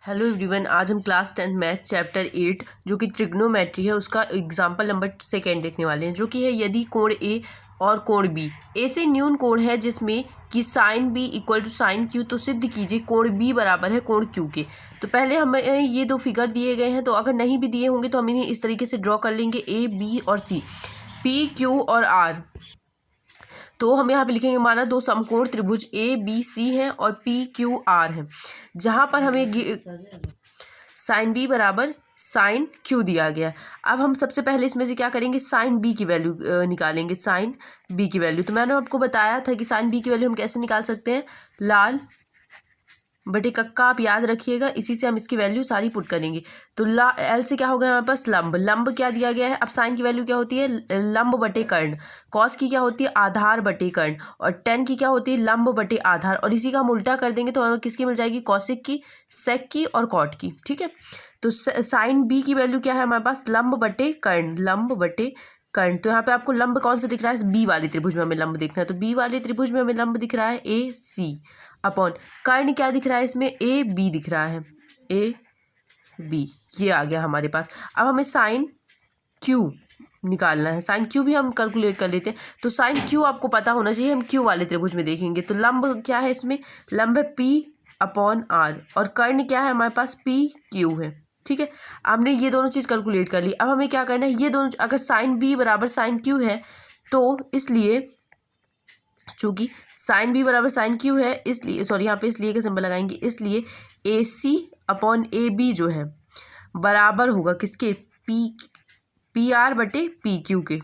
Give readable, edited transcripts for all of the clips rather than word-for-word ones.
Hello everyone, आज हम class 10 math chapter 8 जो कि ट्रिग्नोमेट्री है उसका एग्जाम्पल नंबर 2 देखने वाले हैं, जो कि है यदि कोण ए और कोण बी ए से न्यून कोण है जिसमें कि sine B equal to sine Q, तो सिद्ध कीजिए कोण बी बराबर है कोण क्यू के। तो पहले हमें ये दो फिगर दिए गए हैं, तो अगर नहीं भी दिए होंगे तो हम इन्हें इस तरीके से ड्रॉ कर लेंगे, ए बी और सी, पी क्यू और आर। तो हम यहाँ पे लिखेंगे माना दो समकोण त्रिभुज ए बी सी हैं और पी क्यू आर है, जहाँ पर हमें साइन बी बराबर साइन क्यू दिया गया। अब हम सबसे पहले इसमें से क्या करेंगे, साइन बी की वैल्यू निकालेंगे। साइन बी की वैल्यू तो मैंने आपको बताया था कि साइन बी की वैल्यू हम कैसे निकाल सकते हैं, लाल बटे कक्का, आप याद रखिएगा, इसी से हम इसकी वैल्यू सारी पुट करेंगे। तो एल से क्या हो गया हमारे पास, लंब। लंब क्या दिया गया है, अब साइन की वैल्यू क्या होती है, लंब बटे कर्ण। कॉस की क्या होती है, आधार बटे कर्ण। और टेन की क्या होती है, लंब बटे आधार। और इसी का हम उल्टा कर देंगे तो हमें किसकी मिल जाएगी, कॉसिक की, सेक की और कॉट की। ठीक है, तो साइन बी की वैल्यू क्या है हमारे पास, लंब बटे कर्ण, लंब बटे कर्ण। तो यहाँ पे आपको लंब कौन सा दिख रहा है, बी वाले त्रिभुज में हमें लंब दिख रहा है, तो बी वाले त्रिभुज में हमें लंब दिख रहा है ए सी, अपॉन कर्ण क्या दिख रहा है, इसमें ए बी दिख रहा है, ए बी। ये आ गया हमारे पास। अब हमें साइन क्यू निकालना है, साइन क्यू भी हम कैलकुलेट कर लेते हैं। तो साइन क्यू आपको पता होना चाहिए, हम क्यू वाले त्रिभुज में देखेंगे। तो लंब क्या है इसमें, लंब है पी अपॉन आर, और कर्ण क्या है हमारे पास, पी क्यू है। ठीक है, हमने ये दोनों चीज़ कैलकुलेट कर ली। अब हमें क्या करना है, ये दोनों अगर साइन बी बराबर साइन क्यू है तो इसलिए चूँकि साइन बी बराबर साइन क्यू है, इसलिए सॉरी यहाँ पे इसलिए का सिंबल लगाएंगे, इसलिए ए सी अपॉन ए बी जो है बराबर होगा किसके, पी आर बटे पी क्यू के।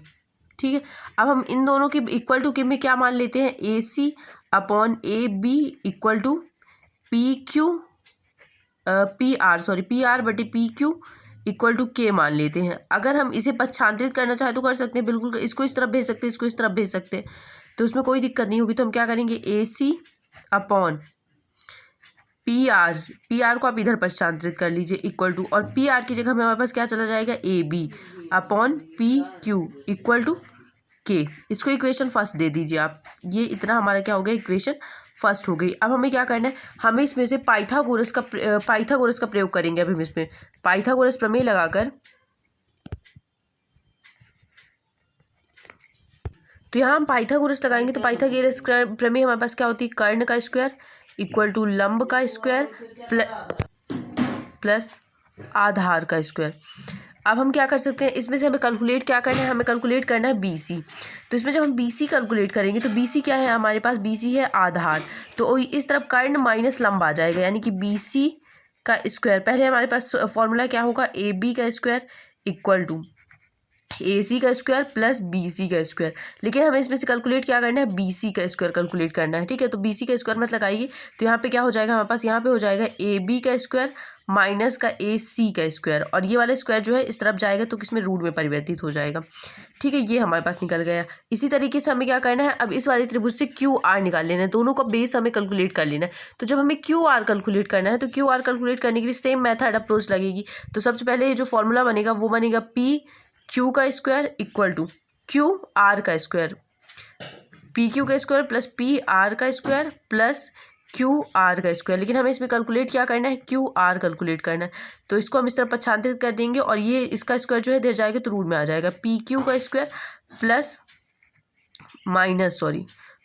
ठीक है, अब हम इन दोनों के इक्वल टू के में क्या मान लेते हैं, A C upon A B equal to P Q P R बटे P Q equal to K मान लेते हैं। अगर हम इसे पक्षांतरित करना चाहे तो कर सकते हैं, बिल्कुल, इसको इस तरफ भेज सकते हैं, इसको इस तरफ भेज सकते हैं, तो उसमें कोई दिक्कत नहीं होगी। तो हम क्या करेंगे, A C upon P R को आप इधर पक्षांतरित कर लीजिए इक्वल टू, और पी आर की जगह हमारे पास क्या चला जाएगा, A B upon P Q equal to K. इसको इक्वेशन फर्स्ट दे दीजिए आप, ये इतना हमारा क्या हो गया, इक्वेशन फर्स्ट हो गई। अब हमें क्या करना है, हमें इसमें से पाइथागोरस का प्रयोग करेंगे। अब हम इसमें पाइथागोरस प्रमेय लगाकर, तो यहाँ हम पाइथागोरस लगाएंगे। तो पाइथागोरस प्रमेय हमारे पास क्या होती है, कर्ण का स्क्वायर इक्वल टू लंब का स्क्वायर प्लस आधार का स्क्वायर। अब हम क्या कर सकते हैं, इसमें से हमें कैलकुलेट क्या करना है, हमें कैलकुलेट करना है बी सी। तो इसमें जब हम बी सी कैलकुलेट करेंगे तो बी सी क्या है हमारे पास, बी सी है आधार, तो इस तरफ कर्ण माइनस लंब आ जाएगा, यानी कि बी सी का स्क्वायर। पहले हमारे पास फॉर्मूला क्या होगा, ए बी का स्क्वायर इक्वल टू ए सी का स्क्वायर प्लस बी सी का स्क्वायर। लेकिन हमें इसमें से कैलकुलेट क्या करना है, बी सी का स्क्वायर कैलकुलेट करना है। ठीक है, तो बी सी का स्क्वायर मत लगाइए, तो यहाँ पे क्या हो जाएगा हमारे पास, यहाँ पे हो जाएगा ए बी का स्क्वायर माइनस का ए सी का स्क्वायर, और ये वाला स्क्वायर जो है इस तरफ जाएगा तो किसमें, रूट में परिवर्तित हो जाएगा। ठीक है, ये हमारे पास निकल गया। इसी तरीके से हमें क्या करना है, अब इस वाले त्रिभुज से क्यू आर निकाल लेना है, दोनों का बेस हमें कैलकुलेट कर लेना है। तो जब हमें क्यू आर कैलकुलेट करना है तो क्यू आर कैलकुलेट करने के लिए सेम मेथड अप्रोच लगेगी। तो सबसे पहले ये जो फॉर्मूला बनेगा वो बनेगा पी क्यू का square equal to Q R का स्क्वायर, पी क्यू का स्क्वायर प्लस पी आर का स्क्वायर प्लस क्यू आर का स्क्वायर। लेकिन हमें इसमें कैलकुलेट क्या करना है, क्यू आर कैलकुलेट करना है। तो इसको हम इस तरह पक्षांतरित कर देंगे और ये इसका स्क्वायर जो है इधर जाएगा तो रूट में आ जाएगा, पी क्यू का square plus minus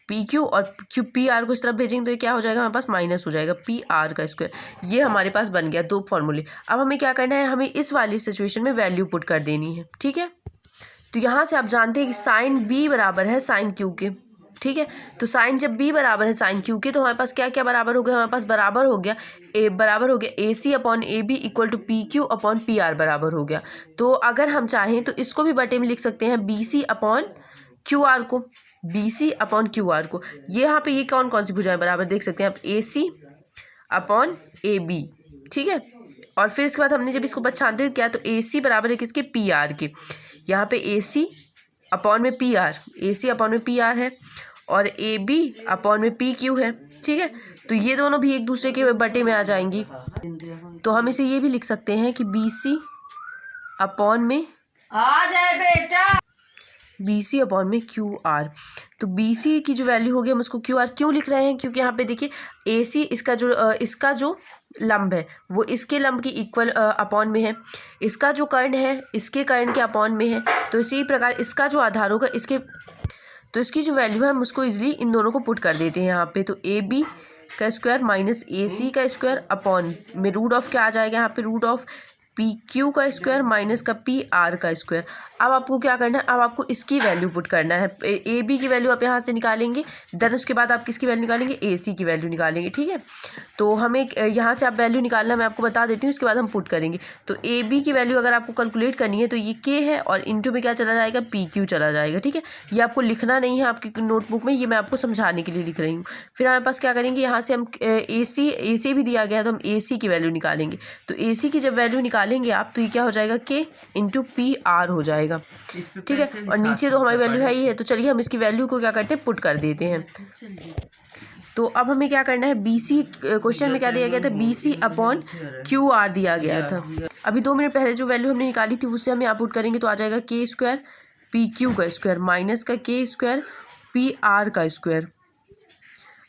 P Q और क्यू पी आर को इस तरफ भेजेंगे तो ये क्या हो जाएगा हमारे पास, माइनस हो जाएगा पी आर का स्क्वायर। ये हमारे पास बन गया दो फॉर्मूले। अब हमें क्या करना है, हमें इस वाली सिचुएशन में वैल्यू पुट कर देनी है। ठीक है, तो यहाँ से आप जानते हैं कि साइन बी बराबर है साइन क्यू के। ठीक है, तो साइन जब बी बराबर है साइन क्यू के तो हमारे पास क्या क्या बराबर हो गया, हमारे पास बराबर हो गया A C upon A B equal to P Q upon P R बराबर हो गया। तो अगर हम चाहें तो इसको भी बटे में लिख सकते हैं, B C upon Q R को, B C upon Q R को। ये यहाँ पे ये कौन कौन सी भुजाएं बराबर देख सकते हैं आप, ए सी अपॉन ए बी। ठीक है, और फिर इसके बाद हमने जब इसको पक्षांतरित किया तो ए सी बराबर है किसके, पी आर के। यहाँ पे ए सी अपॉन में P are, A C upon में पी आर है, और ए बी अपॉन में पी क्यू है। ठीक है, तो ये दोनों भी एक दूसरे के बटे में आ जाएंगी। तो हम इसे ये भी लिख सकते हैं कि बी सी अपॉन में आ जाए बेटा, बी सी अपॉन में क्यू आर। तो बी सी की जो वैल्यू होगी हम उसको क्यू आर क्यों लिख रहे हैं, क्योंकि यहाँ पे देखिए ए सी इसका जो लंब है वो इसके लंब के इक्वल अपॉन में है, इसका जो कर्ण है इसके कर्ण के अपॉन में है। तो इसी प्रकार इसका जो आधार होगा तो इसकी जो वैल्यू है हम उसको इजीली इन दोनों को पुट कर देते हैं यहाँ पे। तो ए बी का स्क्वायर माइनस ए सी का स्क्वायर अपॉन में रूट ऑफ क्या आ जाएगा यहाँ पे, रूट ऑफ पी क्यू का स्क्वायर माइनस का पी आर का स्क्वायर। अब आपको क्या करना है, अब आपको इसकी वैल्यू पुट करना है। ए बी की वैल्यू आप यहाँ से निकालेंगे, देन उसके बाद आप किसकी वैल्यू निकालेंगे, ए सी की वैल्यू निकालेंगे। ठीक है, तो हमें यहाँ से आप वैल्यू निकालना मैं आपको बता देती हूँ, इसके बाद हम पुट करेंगे। तो ए बी की वैल्यू अगर आपको कैलकुलेट करनी है तो ये के है और इनटू में क्या चला जाएगा, पी क्यू चला जाएगा। ठीक है, ये आपको लिखना नहीं है आपकी नोटबुक में, ये मैं आपको समझाने के लिए लिख रही हूँ। फिर हमारे पास क्या करेंगे, यहाँ से हम ए सी भी दिया गया है तो हम ए सी की वैल्यू निकालेंगे। तो ए सी की जब वैल्यू निकालेंगे आप तो ये क्या हो जाएगा, के इंटू पी आर हो जाएगा। ठीक है, और नीचे तो हमारी वैल्यू है ही है, तो चलिए हम इसकी वैल्यू को क्या करते हैं, पुट कर देते हैं। तो अब हमें क्या करना है, बी सी क्वेश्चन में क्या दिया गया था, B C upon Q R दिया गया था। अभी 2 मिनट पहले जो वैल्यू हमने निकाली थी उससे हम यहाँ पुट करेंगे तो आ जाएगा के स्क्वायर पी क्यू का स्क्वायर माइनस का के स्क्वायर पी आर का स्क्वायर।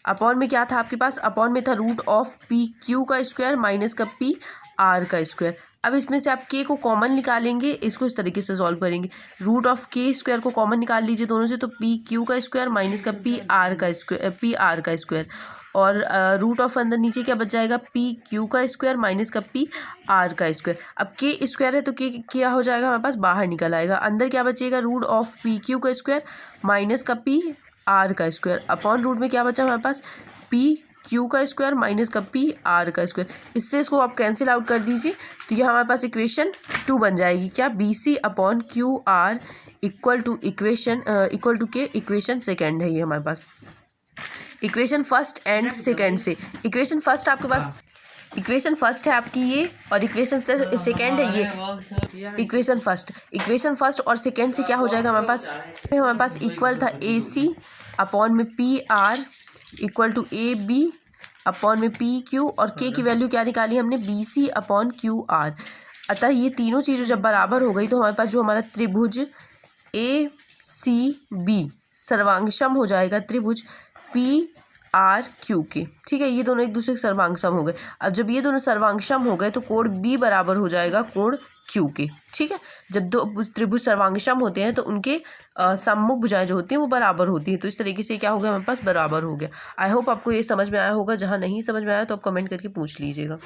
अपॉन में क्या था आपके पास, अपॉन में था रूट ऑफ पी क्यू का स्क्वायर माइनस का पी आर का स्क्वायर। अब इसमें से आप के को कॉमन निकालेंगे, इसको इस तरीके से सॉल्व करेंगे, रूट ऑफ के स्क्वायर को कॉमन निकाल लीजिए दोनों से, तो पी क्यू का स्क्वायर माइनस का पी आर का स्क्वायर और रूट ऑफ अंदर नीचे क्या बच जाएगा, पी क्यू का स्क्वायर माइनस का पी आर का स्क्वायर। अब के स्क्वायर है तो के क्या हो जाएगा हमारे पास, बाहर निकल आएगा, अंदर क्या बचेगा, रूट ऑफ पी क्यू का स्क्वायर माइनस का पी आर का स्क्वायर अपॉन रूट में क्या बचा हमारे पास, पी क्यू का स्क्वायर माइनस का पी आर का स्क्वायर। इससे इसको आप कैंसिल आउट कर दीजिए तो ये हमारे पास इक्वेशन 2 बन जाएगी, क्या, B C upon Q R equal to K equation second है ये हमारे पास, इक्वेशन फर्स्ट एंड सेकेंड से। इक्वेशन फर्स्ट आपके पास इक्वेशन फर्स्ट है आपकी ये, और इक्वेशन सेकेंड है ये। इक्वेशन फर्स्ट और सेकेंड से क्या हो जाएगा हमारे पास इक्वल था ए सी अपॉन में P R equal to A B upon में पी क्यू, और के की वैल्यू क्या निकाली हमने, B C upon Q R. अतः ये तीनों चीज़ें जब बराबर हो गई तो हमारे पास जो हमारा त्रिभुज ए सी बी सर्वांगसम हो जाएगा त्रिभुज पी आर क्यू के। ठीक है, ये दोनों एक दूसरे के सर्वांगसम हो गए। अब जब ये दोनों सर्वांगसम हो गए तो कोण बी बराबर हो जाएगा कोण क्यू के। ठीक है, जब दो त्रिभुज सर्वांगसम होते हैं तो उनके सम्मुख भुजाएं जो होती हैं वो बराबर होती हैं। तो इस तरीके से क्या हो गया, हमारे पास बराबर हो गया। आई होप आपको ये समझ में आया होगा, जहाँ नहीं समझ में आया तो आप कमेंट करके पूछ लीजिएगा।